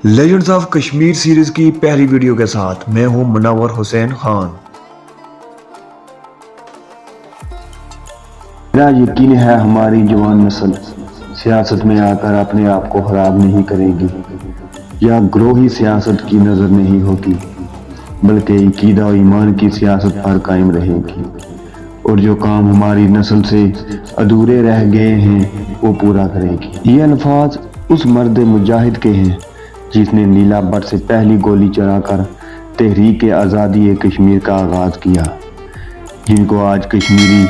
Legends of Kashmir series کی پہلی video کے ساتھ میں ہوں منور حسین خان۔ میرا یقین ہے ہماری جوان نسل سیاست میں آ کر اپنے آپ کو خراب نہیں کرے گی یا گروہی سیاست کی نظر نہیں ہوگی، بلکہ عقیدہ و ایمان کی سیاست پر قائم رہے گی، اور جو کام ہماری نسل سے ادھورے رہ گئے ہیں وہ پورا کرے گی۔ یہ الفاظ اس مرد مجاہد کے ہیں جس نے نیلا بٹ سے پہلی گولی چلا کر تحریک آزادی کشمیر کا آغاز کیا، جن کو آج کشمیری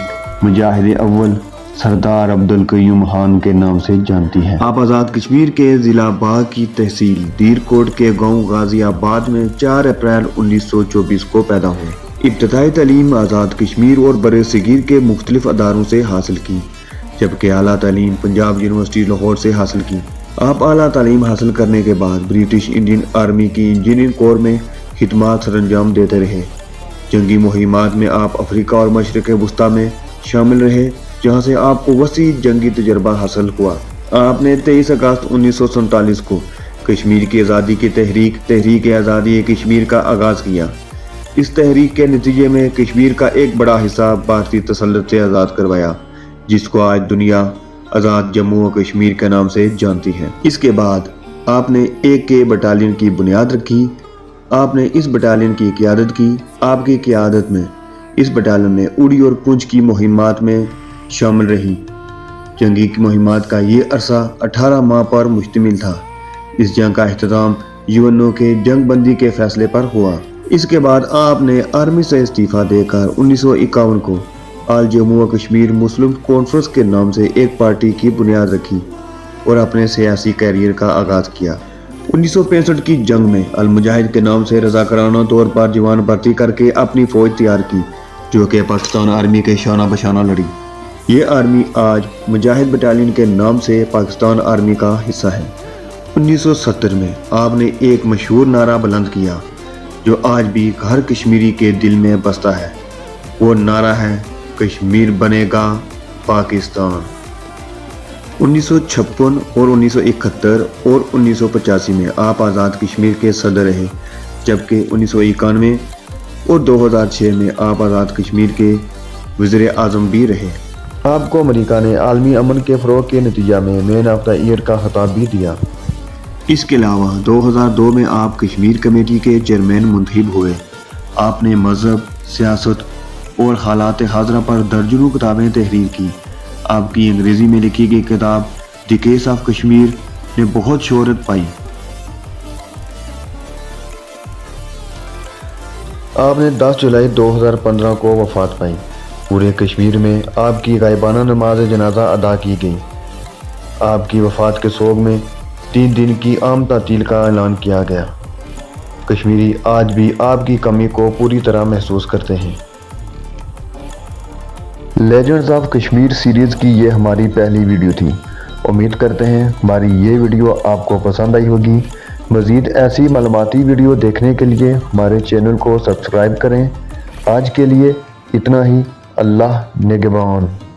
مجاہد اول سردار عبدالقیوم خان کے نام سے جانتی ہے۔ آپ آزاد کشمیر کے ضلع باغ کی تحصیل دیر کوٹ کے گاؤں غازی آباد میں 4 اپریل 1924 کو پیدا ہوئے۔ ابتدائی تعلیم آزاد کشمیر اور برِ صغیر کے مختلف اداروں سے حاصل کی، جبکہ اعلیٰ تعلیم پنجاب یونیورسٹی لاہور سے حاصل کی۔ آپ اعلیٰ تعلیم حاصل کرنے کے بعد برٹش انڈین آرمی کی انجینئرنگ کور میں خدمات سر انجام دیتے رہے۔ جنگی مہمات میں آپ افریقہ اور مشرق وسطیٰ میں شامل رہے، جہاں سے آپ کو وسیع جنگی تجربہ حاصل ہوا۔ آپ نے 23 اگست 1947 کو کشمیر کی آزادی کی تحریک آزادی کشمیر کا آغاز کیا۔ اس تحریک کے نتیجے میں کشمیر کا ایک بڑا حصہ بھارتی تسلط سے آزاد کروایا، جس کو آج دنیا آزاد جموں و کشمیر کے نام سے جانتی ہے۔ اس کے بعد آپ نے AK بٹالین کی بنیاد رکھی۔ آپ نے اس بٹالین کی قیادت کی۔ آپ کی قیادت میں اس بٹالین نے اڑی اور پونچھ کی مہمات میں شامل رہی۔ جنگی مہمات کا یہ عرصہ 18 ماہ پر مشتمل تھا۔ اس جنگ کا اختتام UNO کے جنگ بندی کے فیصلے پر ہوا۔ اس کے بعد آپ نے آرمی سے استعفیٰ دے کر 1951 کو آل جموں و کشمیر مسلم کانفرنس کے نام سے ایک پارٹی کی بنیاد رکھی اور اپنے سیاسی کیریئر کا آغاز کیا۔ 1965 کی جنگ میں المجاہد کے نام سے رضاکارانہ طور پر جوان بھرتی کر کے اپنی فوج تیار کی، جو کہ پاکستان آرمی کے شانہ بشانہ لڑی۔ یہ آرمی آج مجاہد بٹالین کے نام سے پاکستان آرمی کا حصہ ہے۔ 1970 میں آپ نے ایک مشہور نعرہ بلند کیا جو آج بھی ہر کشمیری کے دل میں بستا ہے۔ وہ نعرہ ہے کشمیر بنے گا پاکستان۔ 1956 اور 1971 اور 1985 میں آپ آزاد کشمیر کے صدر رہے، جبکہ 1991 اور 2006 میں آپ آزاد کشمیر کے وزیر اعظم بھی رہے۔ آپ کو امریکہ نے عالمی امن کے فروغ کے نتیجہ میں مین آف دا ایئر کا خطاب بھی دیا۔ اس کے علاوہ 2002 میں آپ کشمیر کمیٹی کے چیئرمین منتخب ہوئے۔ آپ نے مذہب، سیاست اور حالات حاضرہ پر درجنوں کتابیں تحریر کی۔ آپ کی انگریزی میں لکھی گئی کتاب دی کیس آف کشمیر نے بہت شہرت پائی۔ آپ نے 10 جولائی 2015 کو وفات پائی۔ پورے کشمیر میں آپ کی غائبانہ نماز جنازہ ادا کی گئی۔ آپ کی وفات کے سوگ میں 3 دن کی عام تعطیل کا اعلان کیا گیا۔ کشمیری آج بھی آپ کی کمی کو پوری طرح محسوس کرتے ہیں۔ لیجنڈز آف کشمیر سیریز کی یہ ہماری پہلی ویڈیو تھی۔ امید کرتے ہیں ہماری یہ ویڈیو آپ کو پسند آئی ہوگی۔ مزید ایسی معلوماتی ویڈیو دیکھنے کے لیے ہمارے چینل کو سبسکرائب کریں۔ آج کے لیے اتنا ہی۔ اللہ نگہبان۔